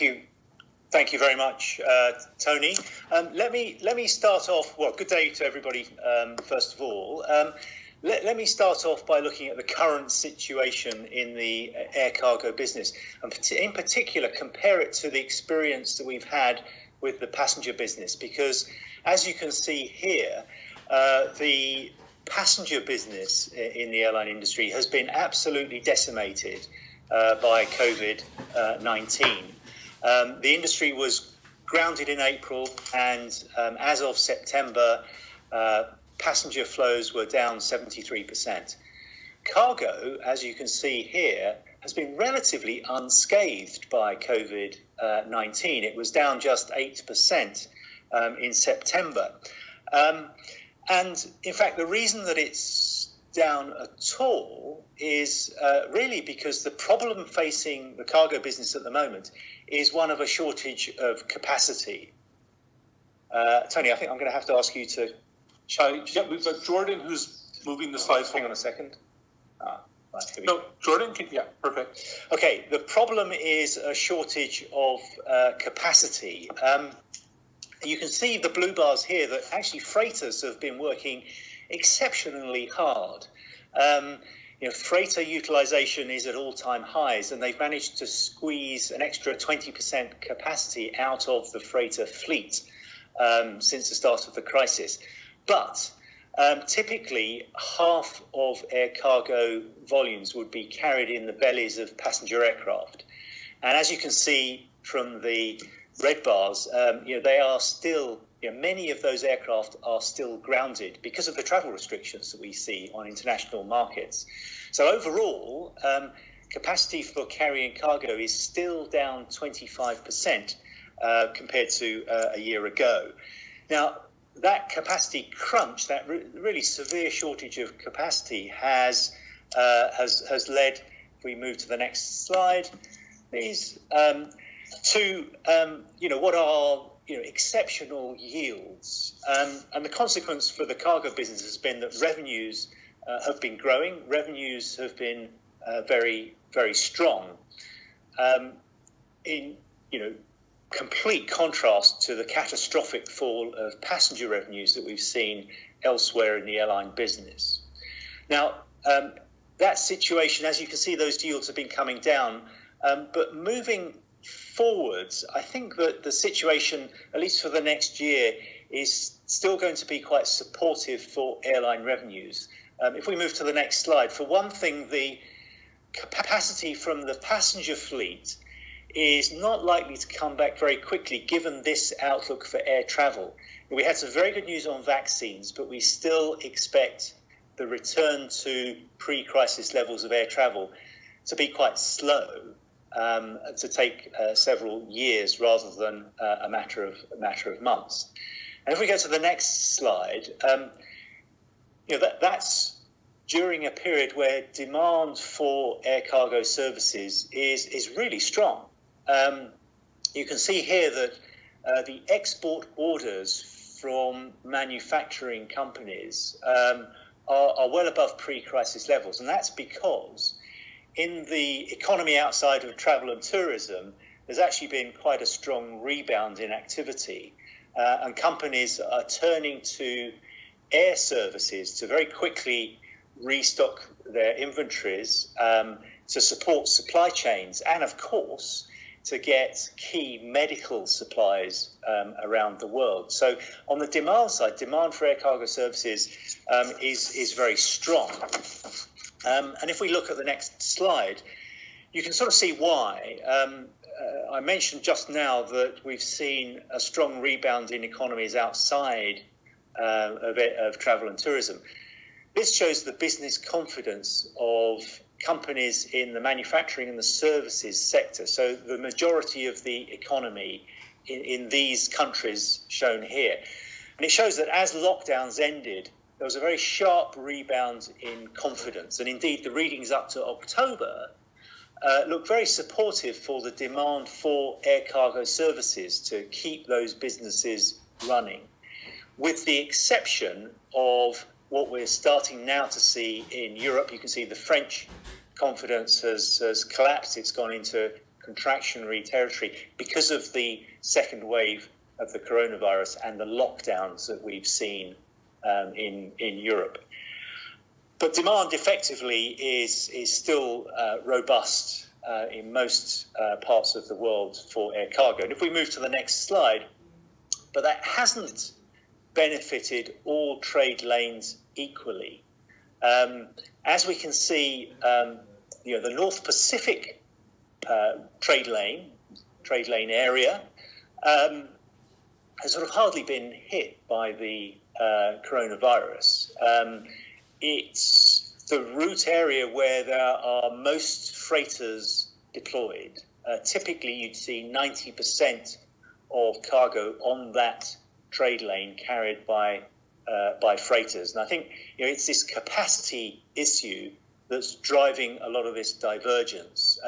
you. Thank you very much, Tony. Let me start off. Well, good day to everybody. First of all, let me start off by looking at the current situation in the air cargo business, and in particular, compare it to the experience that we've had with the passenger business. Because, as you can see here, the passenger business in the airline industry has been absolutely decimated by COVID-19. The industry was grounded in April, and as of September, passenger flows were down 73%. Cargo, as you can see here, has been relatively unscathed by COVID-19. It was down just 8% in September. And in fact, the reason that it's down at all is really because the problem facing the cargo business at the moment is one of a shortage of capacity. Tony, I think I'm going to have to ask you to... Yeah, we've got Jordan who's moving the slides. Hang on a second. No, Jordan, yeah, perfect. Okay, the problem is a shortage of capacity. You can see the blue bars here that actually freighters have been working exceptionally hard. Freighter utilization is at all-time highs, and they've managed to squeeze an extra 20% capacity out of the freighter fleet since the start of the crisis. But typically, half of air cargo volumes would be carried in the bellies of passenger aircraft. And as you can see from the red bars, they are still, many of those aircraft are still grounded because of the travel restrictions that we see on international markets. So overall, capacity for carrying cargo is still down 25% compared to a year ago. Now, that capacity crunch, that really severe shortage of capacity has led, if we move to the next slide, please, to what are exceptional yields, and the consequence for the cargo business has been that revenues have been growing. Revenues have been very, very strong. In complete contrast to the catastrophic fall of passenger revenues that we've seen elsewhere in the airline business. Now, that situation, as you can see, those yields have been coming down, but moving forwards, I think that the situation, at least for the next year, is still going to be quite supportive for airline revenues. If we move to the next slide, for one thing, the capacity from the passenger fleet is not likely to come back very quickly given this outlook for air travel. We had some very good news on vaccines, but we still expect the return to pre-crisis levels of air travel to be quite slow, to take several years rather than a matter of months. And if we go to the next slide, that's during a period where demand for air cargo services is really strong. You can see here that the export orders from manufacturing companies are well above pre-crisis levels, and that's because in the economy outside of travel and tourism, there's actually been quite a strong rebound in activity, and companies are turning to air services to very quickly restock their inventories, to support supply chains, and of course to get key medical supplies around the world. So on the demand side, demand for air cargo services is very strong. And if we look at the next slide, you can sort of see why. I mentioned just now that we've seen a strong rebound in economies outside of travel and tourism. This shows the business confidence of companies in the manufacturing and the services sector. So the majority of the economy in these countries shown here. And it shows that as lockdowns ended, there was a very sharp rebound in confidence. And indeed, the readings up to October look very supportive for the demand for air cargo services to keep those businesses running, with the exception of what we're starting now to see in Europe. You can see the French confidence has collapsed. It's gone into contractionary territory because of the second wave of the coronavirus and the lockdowns that we've seen in Europe. But demand effectively is still robust in most parts of the world for air cargo. And if we move to the next slide, but that hasn't benefited all trade lanes equally. As we can see, the North Pacific trade lane area has sort of hardly been hit by the coronavirus. It's the route area where there are most freighters deployed. Typically, you'd see 90% of cargo on that trade lane carried by freighters. And I think it's this capacity issue that's driving a lot of this divergence.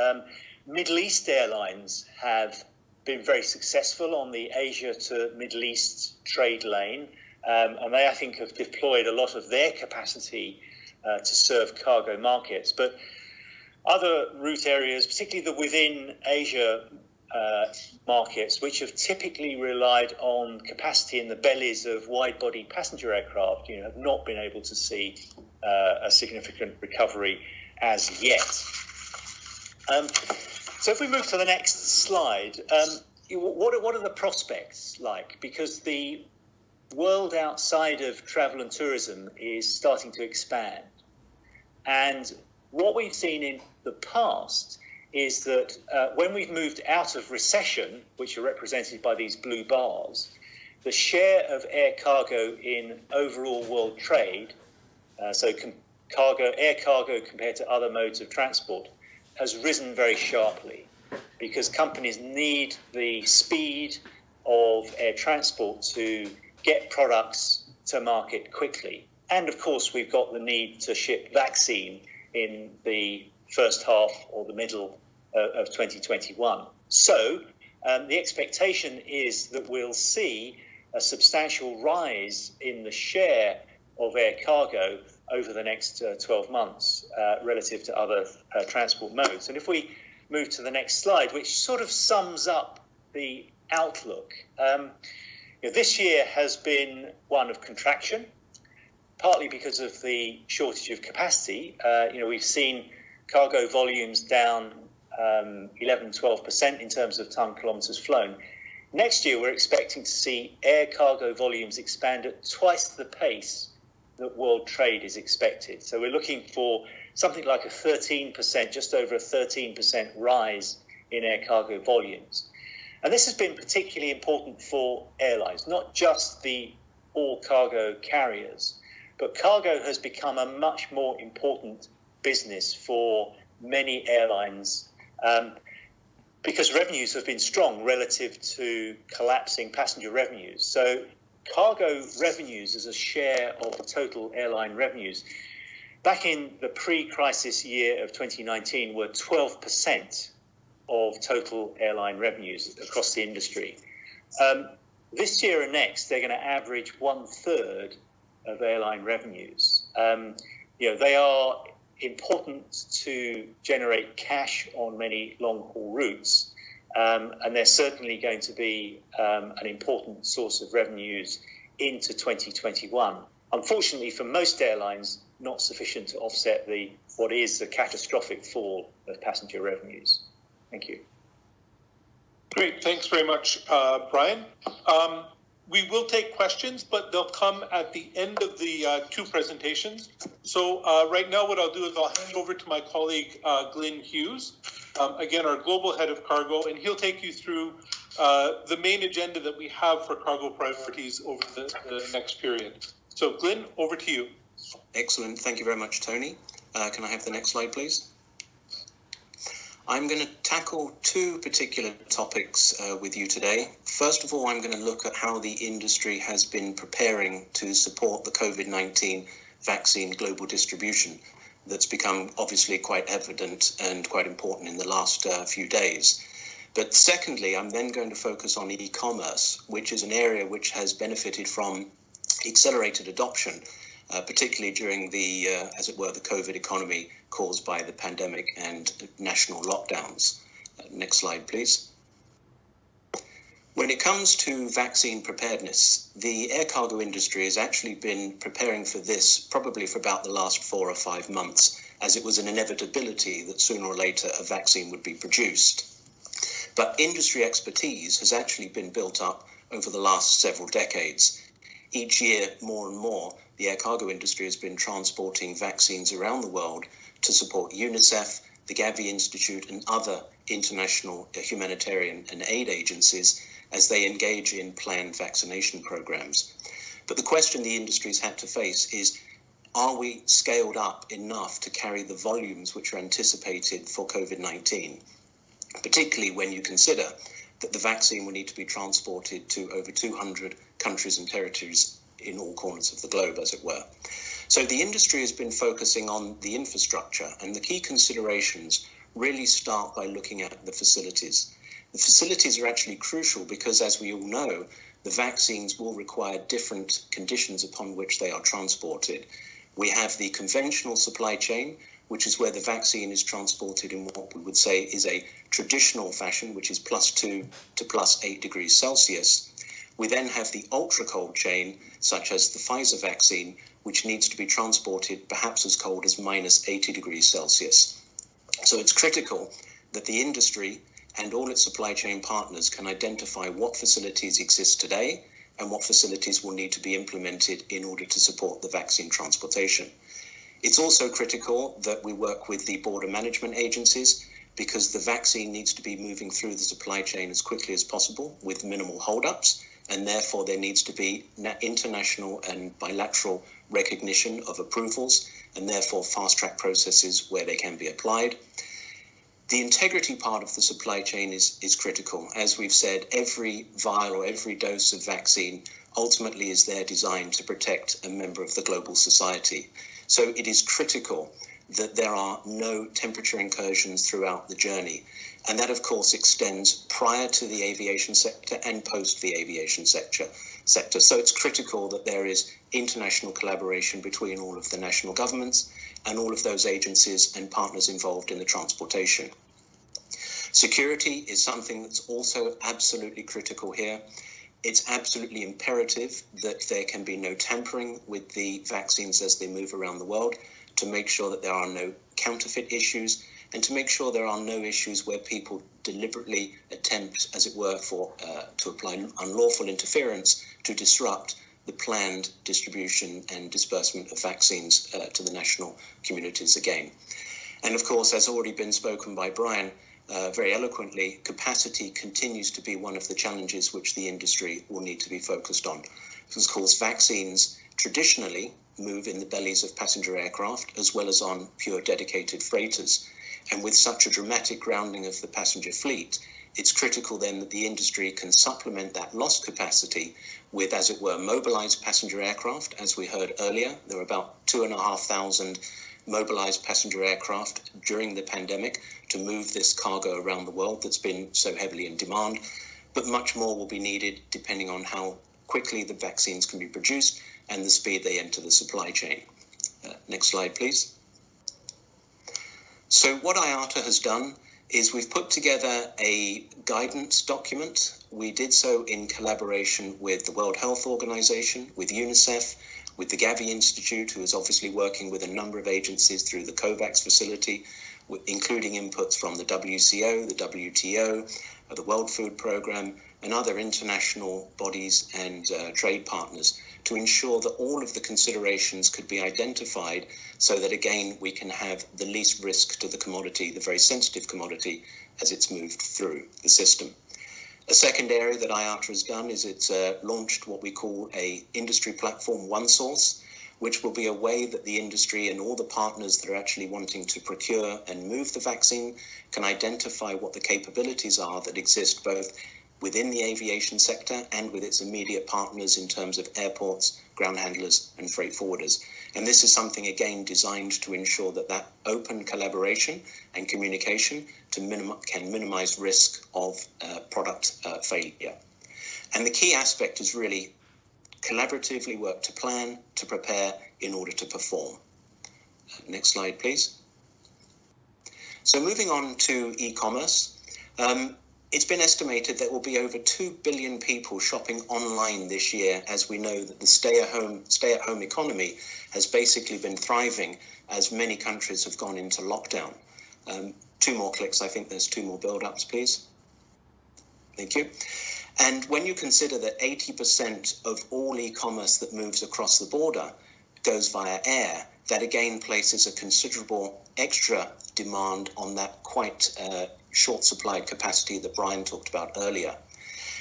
Middle East airlines have been very successful on the Asia to Middle East trade lane. And they, I think, have deployed a lot of their capacity to serve cargo markets. But other route areas, particularly the within Asia markets, which have typically relied on capacity in the bellies of wide-body passenger aircraft, have not been able to see a significant recovery as yet. So if we move to the next slide, what are the prospects like? Because the world outside of travel and tourism is starting to expand. And what we've seen in the past is that when we've moved out of recession, which are represented by these blue bars, the share of air cargo in overall world trade, air cargo compared to other modes of transport, has risen very sharply because companies need the speed of air transport to get products to market quickly. And of course, we've got the need to ship vaccine in the first half or the middle of 2021. So the expectation is that we'll see a substantial rise in the share of air cargo over the next 12 months relative to other transport modes. And if we move to the next slide, which sort of sums up the outlook, this year has been one of contraction, partly because of the shortage of capacity. We've seen cargo volumes down 11-12% in terms of ton kilometres flown. Next year, we're expecting to see air cargo volumes expand at twice the pace that world trade is expected. So we're looking for something like a 13%, just over a 13% rise in air cargo volumes. And this has been particularly important for airlines, not just the all-cargo carriers, but cargo has become a much more important business for many airlines because revenues have been strong relative to collapsing passenger revenues. So cargo revenues as a share of total airline revenues back in the pre-crisis year of 2019 were 12% of total airline revenues across the industry. This year and next, they're going to average 1/3 of airline revenues. They are important to generate cash on many long-haul routes, and they're certainly going to be an important source of revenues into 2021. Unfortunately, for most airlines, not sufficient to offset what is the catastrophic fall of passenger revenues. Thank you. Great, thanks very much, Brian. We will take questions, but they'll come at the end of the two presentations. So right now what I'll do is I'll hand over to my colleague, Glyn Hughes, again, our global head of cargo, and he'll take you through the main agenda that we have for cargo priorities over the next period. So Glyn, over to you. Excellent. Thank you very much, Tony. Can I have the next slide, please? I'm going to tackle two particular topics with you today. First of all, I'm going to look at how the industry has been preparing to support the COVID-19 vaccine global distribution that's become obviously quite evident and quite important in the last few days. But secondly, I'm then going to focus on e-commerce, which is an area which has benefited from accelerated adoption, particularly during the, as it were, the COVID economy caused by the pandemic and national lockdowns. Next slide, please. When it comes to vaccine preparedness, the air cargo industry has actually been preparing for this probably for about the last 4 or 5 months, as it was an inevitability that sooner or later a vaccine would be produced. But industry expertise has actually been built up over the last several decades. Each year, more and more, the air cargo industry has been transporting vaccines around the world to support UNICEF, the Gavi Institute, and other international humanitarian and aid agencies as they engage in planned vaccination programs. But the question the industry's had to face is, are we scaled up enough to carry the volumes which are anticipated for COVID-19? Particularly when you consider that the vaccine will need to be transported to over 200 countries and territories in all corners of the globe, as it were. So the industry has been focusing on the infrastructure, and the key considerations really start by looking at the facilities. The facilities are actually crucial because, as we all know, the vaccines will require different conditions upon which they are transported. We have the conventional supply chain, which is where the vaccine is transported in what we would say is a traditional fashion, which is +2 to +8 degrees Celsius. We then have the ultra-cold chain, such as the Pfizer vaccine, which needs to be transported perhaps as cold as -80 degrees Celsius. So it's critical that the industry and all its supply chain partners can identify what facilities exist today and what facilities will need to be implemented in order to support the vaccine transportation. It's also critical that we work with the border management agencies because the vaccine needs to be moving through the supply chain as quickly as possible with minimal holdups, and therefore there needs to be international and bilateral recognition of approvals and therefore fast-track processes where they can be applied. The integrity part of the supply chain is critical. As we've said, every vial or every dose of vaccine ultimately is there designed to protect a member of the global society. So it is critical that there are no temperature incursions throughout the journey. And that, of course, extends prior to the aviation sector and post the aviation sector. So it's critical that there is international collaboration between all of the national governments and all of those agencies and partners involved in the transportation. Security is something that's also absolutely critical here. It's absolutely imperative that there can be no tampering with the vaccines as they move around the world, to make sure that there are no counterfeit issues, and to make sure there are no issues where people deliberately attempt, as it were, to apply unlawful interference to disrupt the planned distribution and disbursement of vaccines to the national communities again. And of course, as already been spoken by Brian very eloquently, capacity continues to be one of the challenges which the industry will need to be focused on. Because, of course, vaccines traditionally move in the bellies of passenger aircraft as well as on pure dedicated freighters. And with such a dramatic grounding of the passenger fleet, it's critical then that the industry can supplement that lost capacity with, as it were, mobilized passenger aircraft. As we heard earlier, there were about 2,500 mobilized passenger aircraft during the pandemic to move this cargo around the world that's been so heavily in demand. But much more will be needed depending on how quickly the vaccines can be produced and the speed they enter the supply chain. Next slide, please. So what IATA has done is we've put together a guidance document. We did so in collaboration with the World Health Organization, with UNICEF, with the Gavi Institute, who is obviously working with a number of agencies through the COVAX facility, including inputs from the WCO, the WTO, the World Food Programme, and other international bodies and trade partners to ensure that all of the considerations could be identified so that, again, we can have the least risk to the commodity, the very sensitive commodity, as it's moved through the system. A second area that IATA has done is it's launched what we call a industry platform, OneSource, which will be a way that the industry and all the partners that are actually wanting to procure and move the vaccine can identify what the capabilities are that exist both within the aviation sector and with its immediate partners in terms of airports, ground handlers, and freight forwarders. And this is something, again, designed to ensure that that open collaboration and communication can minimize risk of product failure. And the key aspect is really collaboratively work to plan, to prepare in order to perform. Next slide, please. So moving on to e-commerce. It's been estimated there will be over 2 billion people shopping online this year, as we know that the stay-at-home economy has basically been thriving as many countries have gone into lockdown. 2 more clicks. I think there's 2 more build-ups, please. Thank you. And when you consider that 80% of all e-commerce that moves across the border goes via air, that again places a considerable extra demand on that quite short supplied capacity that Brian talked about earlier.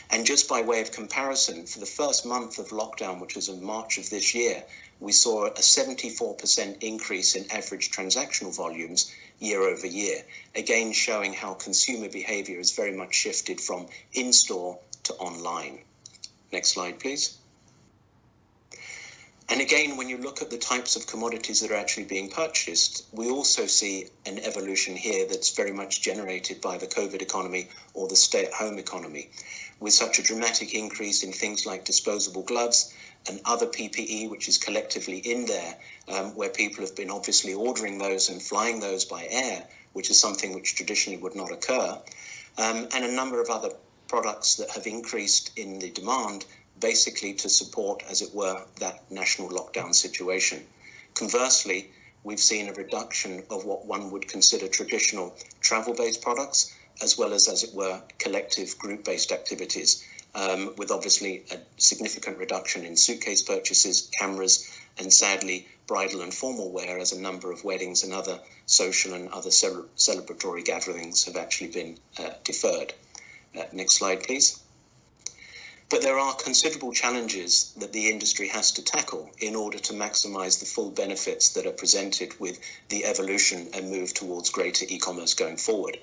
And just by way of comparison, for the first month of lockdown, which was in March of this year, we saw a 74% increase in average transactional volumes year over year, again showing how consumer behavior has very much shifted from in-store to online. Next slide, please. And again, when you look at the types of commodities that are actually being purchased, we also see an evolution here that's very much generated by the COVID economy or the stay-at-home economy, with such a dramatic increase in things like disposable gloves and other PPE, which is collectively in there, where people have been obviously ordering those and flying those by air, which is something which traditionally would not occur, and a number of other products that have increased in the demand basically to support, as it were, that national lockdown situation. Conversely, we've seen a reduction of what one would consider traditional travel-based products, as well as it were, collective group-based activities, with obviously a significant reduction in suitcase purchases, cameras, and sadly, bridal and formal wear, as a number of weddings and other social and other celebratory gatherings have actually been deferred. Next slide, please. But there are considerable challenges that the industry has to tackle in order to maximize the full benefits that are presented with the evolution and move towards greater e-commerce going forward.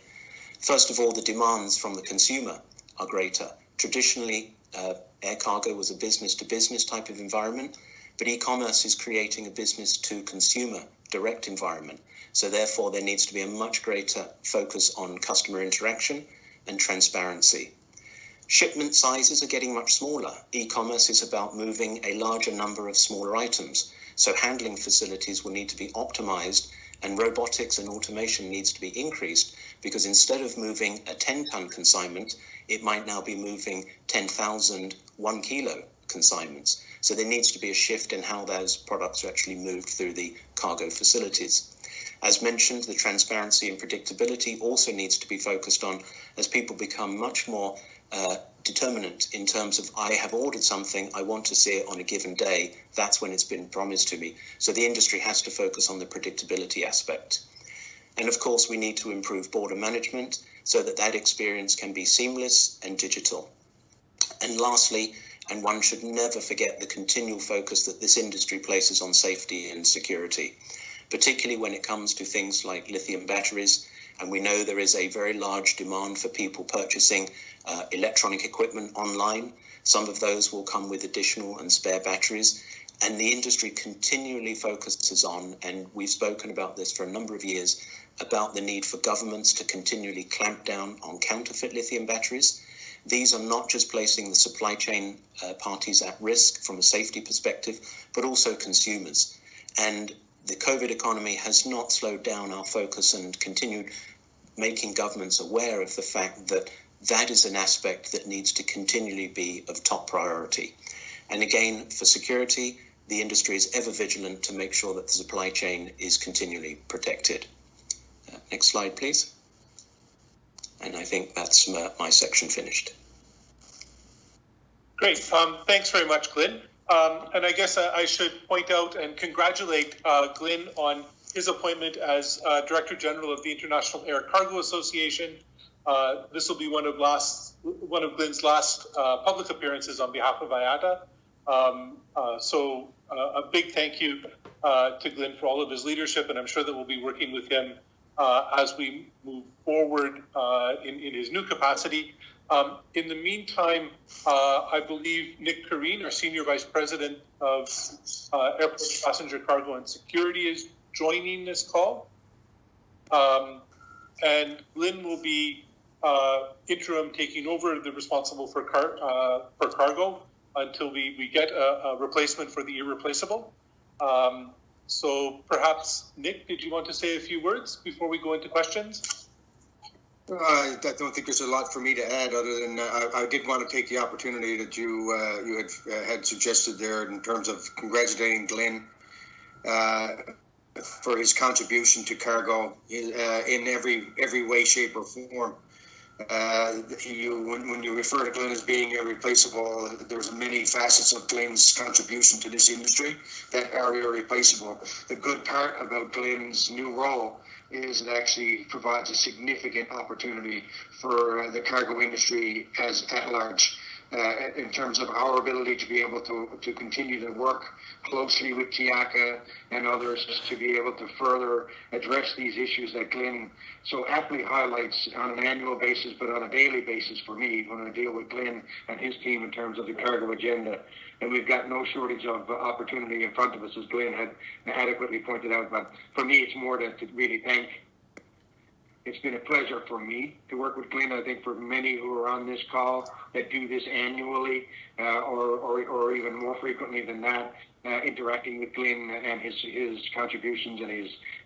First of all, the demands from the consumer are greater. Traditionally, air cargo was a business-to-business type of environment, but e-commerce is creating a business-to-consumer direct environment. So therefore, there needs to be a much greater focus on customer interaction and transparency. Shipment sizes are getting much smaller. E-commerce is about moving a larger number of smaller items. So handling facilities will need to be optimized, and robotics and automation needs to be increased, because instead of moving a 10-ton consignment, it might now be moving 10,000 1-kilo consignments. So there needs to be a shift in how those products are actually moved through the cargo facilities. As mentioned, the transparency and predictability also needs to be focused on as people become much more determinant in terms of, I have ordered something, I want to see it on a given day, that's when it's been promised to me. So the industry has to focus on the predictability aspect. And of course, we need to improve border management so that that experience can be seamless and digital. And lastly, and one should never forget the continual focus that this industry places on safety and security, particularly when it comes to things like lithium batteries. And we know there is a very large demand for people purchasing electronic equipment online. Some of those will come with additional and spare batteries. And the industry continually focuses on, and we've spoken about this for a number of years, about the need for governments to continually clamp down on counterfeit lithium batteries. These are not just placing the supply chain parties at risk from a safety perspective, but also consumers. And the COVID economy has not slowed down our focus and continued making governments aware of the fact that that is an aspect that needs to continually be of top priority. And again, for security, the industry is ever vigilant to make sure that the supply chain is continually protected. Next slide, please. And I think that's my section finished. Great. Thanks very much, Glyn. And I guess I should point out and congratulate Glyn on his appointment as Director General of the International Air Cargo Association. This will be one of Glyn's last public appearances on behalf of IATA. So a big thank you to Glyn for all of his leadership, and I'm sure that we'll be working with him as we move forward in his new capacity. In the meantime, I believe Nick Careen, our Senior Vice President of Airport Passenger Cargo and Security, is joining this call. And Glyn will be interim taking over the responsible for cargo until we get a replacement for the irreplaceable. So perhaps, Nick, did you want to say a few words before we go into questions? I don't think there's a lot for me to add other than I did want to take the opportunity that you had suggested there in terms of congratulating Glyn for his contribution to cargo in every way, shape, or form. When you refer to Glyn as being irreplaceable, there's many facets of Glyn's contribution to this industry that are irreplaceable. The good part about Glyn's new role is it actually provides a significant opportunity for the cargo industry at large. In terms of our ability to be able to continue to work closely with IATA and others to be able to further address these issues that Glyn so aptly highlights on an annual basis, but on a daily basis for me when I deal with Glyn and his team in terms of the cargo agenda. And we've got no shortage of opportunity in front of us, as Glyn had adequately pointed out. But for me, it's more to really thank. It's been a pleasure for me to work with Glyn. I think for many who are on this call that do this annually or even more frequently than that, interacting with Glyn and his contributions and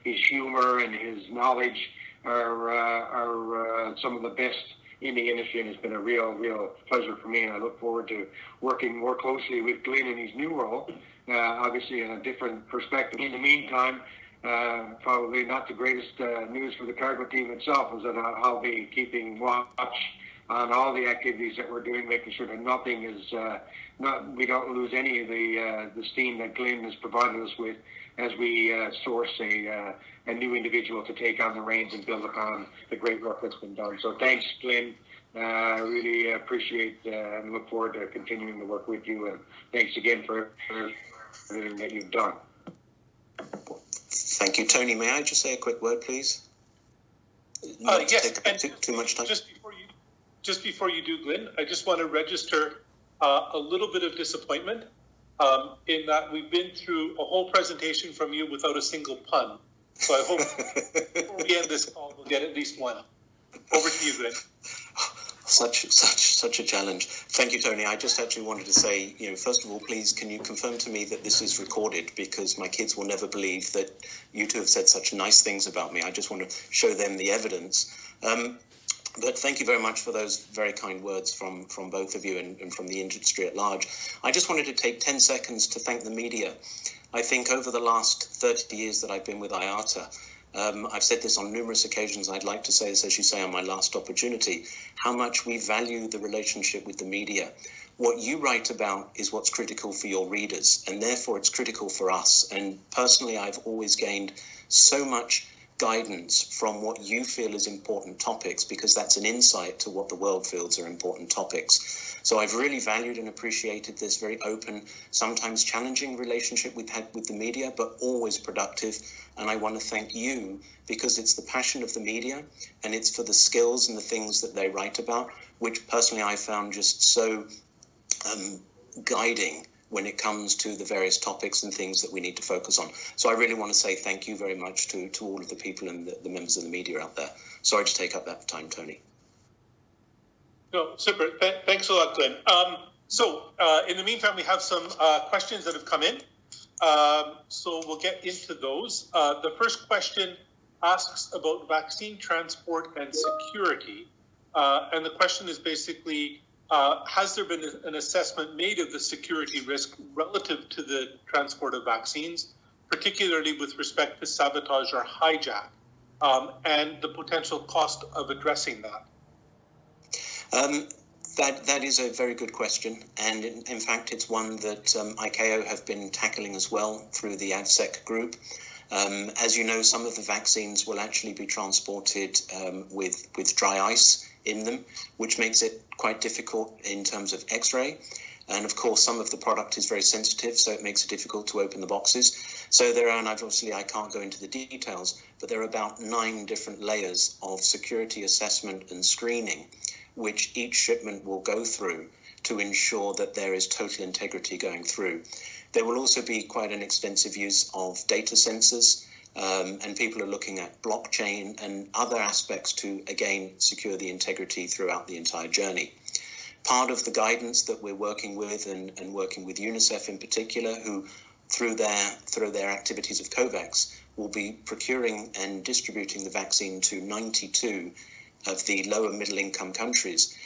his humor and his knowledge are some of the best in the industry, and it's been a real pleasure for me. And I look forward to working more closely with Glyn in his new role, obviously in a different perspective. In the meantime, probably not the greatest news for the cargo team itself is that I'll be keeping watch on all the activities that we're doing, making sure that nothing is we don't lose any of the steam that Glyn has provided us with as we source a new individual to take on the reins and build upon the great work that's been done. So thanks, Glyn. I really appreciate and look forward to continuing to work with you. And thanks again for everything that you've done. Thank you, Tony. May I just say a quick word, please? Yes, and too much time. Just before you do, Glyn, I just want to register a little bit of disappointment in that we've been through a whole presentation from you without a single pun. So I hope before we end this call, we'll get at least one. Over to you, Glyn. Such a challenge. Thank you, Tony. I just actually wanted to say, first of all, please, can you confirm to me that this is recorded? Because my kids will never believe that you two have said such nice things about me. I just want to show them the evidence. But thank you very much for those very kind words from both of you and from the industry at large. I just wanted to take 10 seconds to thank the media. I think over the last 30 years that I've been with IATA, I've said this on numerous occasions. I'd like to say this, as you say, on my last opportunity, how much we value the relationship with the media. What you write about is what's critical for your readers, and therefore it's critical for us. And personally, I've always gained so much guidance from what you feel is important topics, because that's an insight to what the world feels are important topics. So I've really valued and appreciated this very open, sometimes challenging relationship we've had with the media, but always productive. And I want to thank you because it's the passion of the media and it's for the skills and the things that they write about, which personally I found just so guiding when it comes to the various topics and things that we need to focus on. So I really want to say thank you very much to all of the people and the members of the media out there. Sorry to take up that time, Tony. No, super. Thanks a lot, Glyn. So in the meantime, we have some questions that have come in. So we'll get into those. The first question asks about vaccine transport and security. And the question is basically, has there been an assessment made of the security risk relative to the transport of vaccines, particularly with respect to sabotage or hijack, and the potential cost of addressing that? That is a very good question, and in fact it's one that ICAO have been tackling as well through the AVSEC group. As you know, some of the vaccines will actually be transported with dry ice in them, which makes it quite difficult in terms of X-ray. And of course, some of the product is very sensitive, so it makes it difficult to open the boxes. So there are, and obviously I can't go into the details, but there are about 9 different layers of security assessment and screening, which each shipment will go through to ensure that there is total integrity going through. There will also be quite an extensive use of data sensors, and people are looking at blockchain and other aspects to, again, secure the integrity throughout the entire journey. Part of the guidance that we're working with and working with UNICEF in particular, who through their activities of COVAX will be procuring and distributing the vaccine to 92 of the lower middle income countries,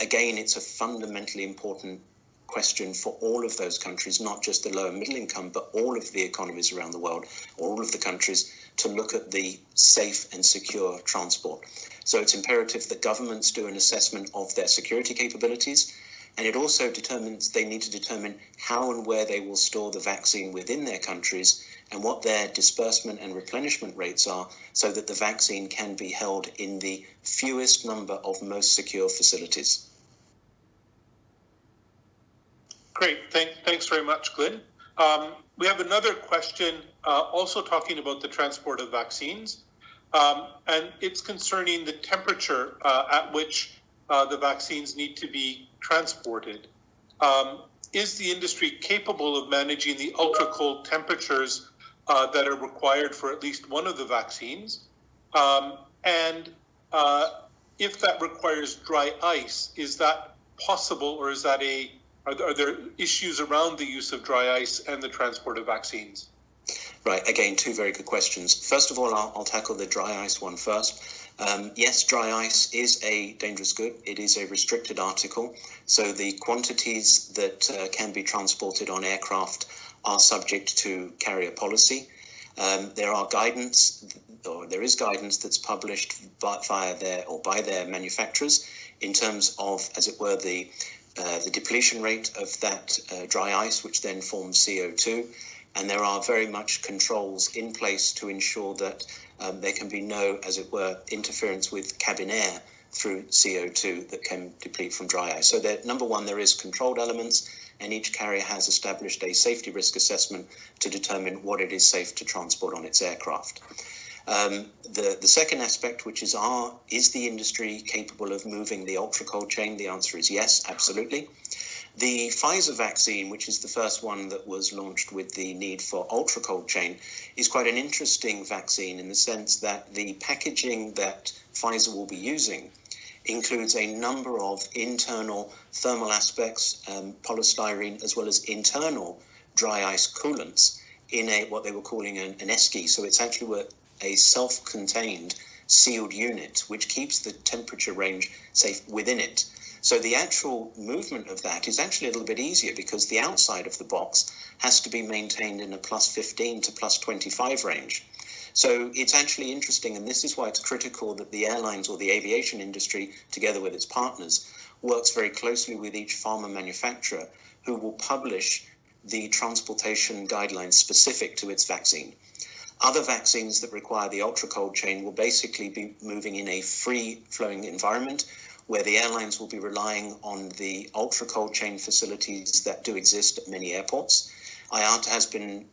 again, it's a fundamentally important question for all of those countries, not just the lower middle income, but all of the economies around the world, or all of the countries, to look at the safe and secure transport. So it's imperative that governments do an assessment of their security capabilities, and it also determines they need to determine how and where they will store the vaccine within their countries and what their disbursement and replenishment rates are, so that the vaccine can be held in the fewest number of most secure facilities. Great, thanks very much, Glyn. We have another question also talking about the transport of vaccines, and it's concerning the temperature at which the vaccines need to be transported. Is the industry capable of managing the ultra-cold temperatures that are required for at least one of the vaccines? And if that requires dry ice, is that possible, or is that are there issues around the use of dry ice and the transport of vaccines? Right, again, two very good questions. First of all, I'll tackle the dry ice one first. Yes, dry ice is a dangerous good. It is a restricted article. So the quantities that can be transported on aircraft are subject to carrier policy. There is guidance that's published by their manufacturers in terms of, as it were, the depletion rate of that dry ice, which then forms CO2. And there are very much controls in place to ensure that there can be no, as it were, interference with cabin air through CO2 that can deplete from dry ice. So number one, there is controlled elements, and each carrier has established a safety risk assessment to determine what it is safe to transport on its aircraft. The second aspect, which is the industry capable of moving the ultra-cold chain? The answer is yes, absolutely. The Pfizer vaccine, which is the first one that was launched with the need for ultra-cold chain, is quite an interesting vaccine in the sense that the packaging that Pfizer will be using includes a number of internal thermal aspects, polystyrene, as well as internal dry ice coolants in what they were calling an esky. So it's actually a self-contained sealed unit, which keeps the temperature range safe within it. So the actual movement of that is actually a little bit easier because the outside of the box has to be maintained in a plus 15 to plus 25 range. So it's actually interesting, and this is why it's critical that the airlines or the aviation industry, together with its partners, works very closely with each pharma manufacturer who will publish the transportation guidelines specific to its vaccine. Other vaccines that require the ultra-cold chain will basically be moving in a free-flowing environment where the airlines will be relying on the ultra-cold chain facilities that do exist at many airports. IATA has been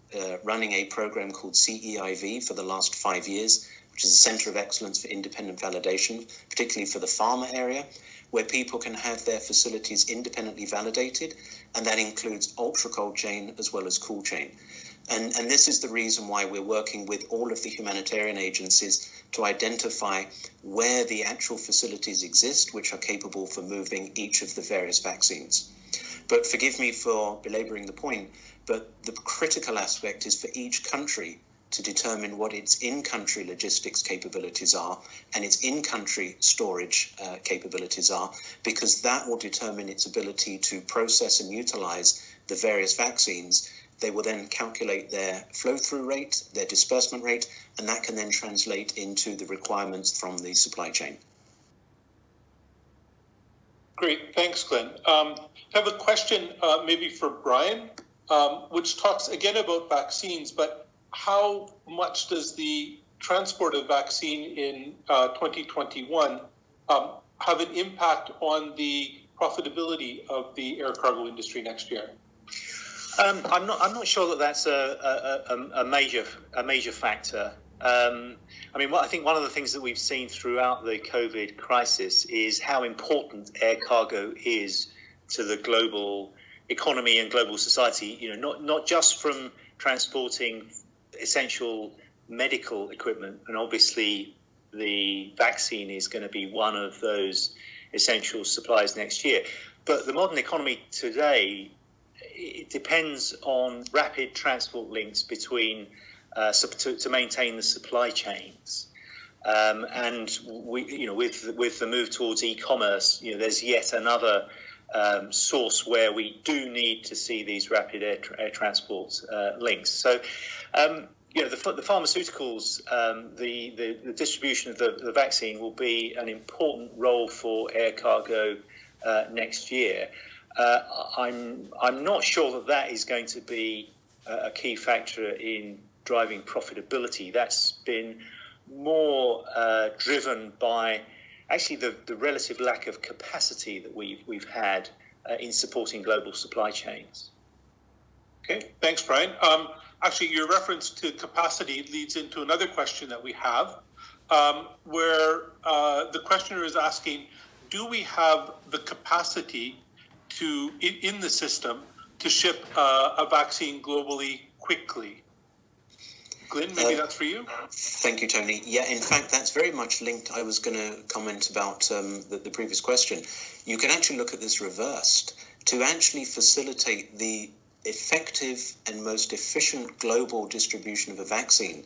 running a program called CEIV for the last 5 years, which is a Center of Excellence for Independent Validation, particularly for the pharma area, where people can have their facilities independently validated, and that includes ultra-cold chain as well as cool chain. And this is the reason why we're working with all of the humanitarian agencies to identify where the actual facilities exist, which are capable for moving each of the various vaccines. But forgive me for belaboring the point, but the critical aspect is for each country to determine what its in-country logistics capabilities are and its in-country storage capabilities are, because that will determine its ability to process and utilize the various vaccines. They will then calculate their flow-through rate, their disbursement rate, and that can then translate into the requirements from the supply chain. Great, thanks, Glyn. I have a question maybe for Brian, which talks again about vaccines, but how much does the transport of vaccine in 2021 have an impact on the profitability of the air cargo industry next year? I'm not sure that that's a major factor. I think one of the things that we've seen throughout the COVID crisis is how important air cargo is to the global economy and global society. You know, not just from transporting essential medical equipment, and obviously the vaccine is going to be one of those essential supplies next year, but the modern economy today, it depends on rapid transport links between to maintain the supply chains. And we, with the move towards e-commerce, there's yet another source where we do need to see these rapid air transport links. So, the pharmaceuticals, the distribution of the vaccine will be an important role for air cargo next year. I'm not sure that is going to be a key factor in driving profitability. That's been more driven by actually the relative lack of capacity that we've had in supporting global supply chains. Okay, thanks, Brian. Actually, your reference to capacity leads into another question that we have, where the questioner is asking, do we have the capacity in the system to ship a vaccine globally quickly? Glyn, maybe that's for you. Thank you, Tony. Yeah, in fact, that's very much linked. I was going to comment about the previous question. You can actually look at this reversed. To actually facilitate the effective and most efficient global distribution of a vaccine,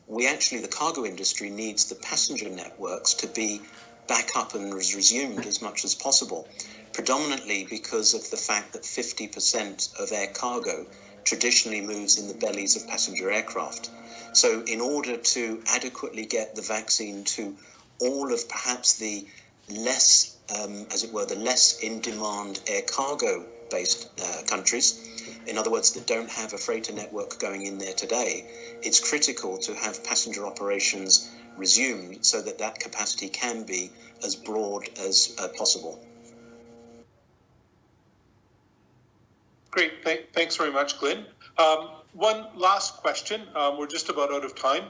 the cargo industry needs the passenger networks to be back up and resumed as much as possible, predominantly because of the fact that 50% of air cargo traditionally moves in the bellies of passenger aircraft. So in order to adequately get the vaccine to all of perhaps the less, the less in-demand air cargo-based countries, in other words, that don't have a freighter network going in there today, it's critical to have passenger operations resumed so that capacity can be as broad as possible. Great, thanks very much, Glyn. One last question. We're just about out of time.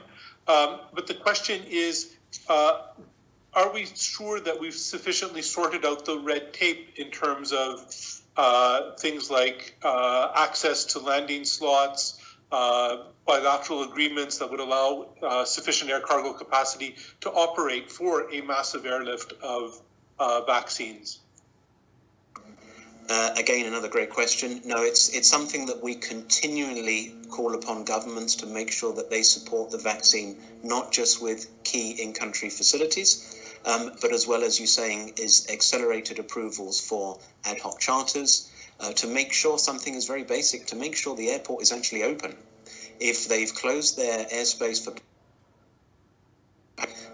But the question is, are we sure that we've sufficiently sorted out the red tape in terms of things like access to landing slots, bilateral agreements that would allow sufficient air cargo capacity to operate for a massive airlift of vaccines? Again, another great question. No, it's something that we continually call upon governments to make sure that they support the vaccine, not just with key in-country facilities, but as well as you saying, is accelerated approvals for ad hoc charters, to make sure something is very basic, to make sure the airport is actually open. If they've closed their airspace for...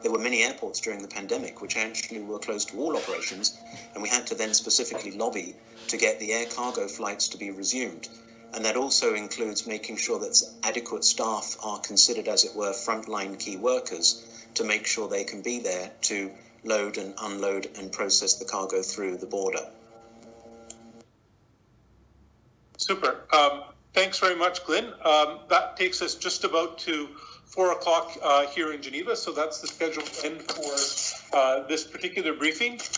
There were many airports during the pandemic which actually were closed to all operations, and we had to then specifically lobby to get the air cargo flights to be resumed. And that also includes making sure that adequate staff are considered, as it were, frontline key workers to make sure they can be there to load and unload and process the cargo through the border. Super. Thanks very much, Glyn. That takes us just about to 4 o'clock here in Geneva, so that's the scheduled end for this particular briefing.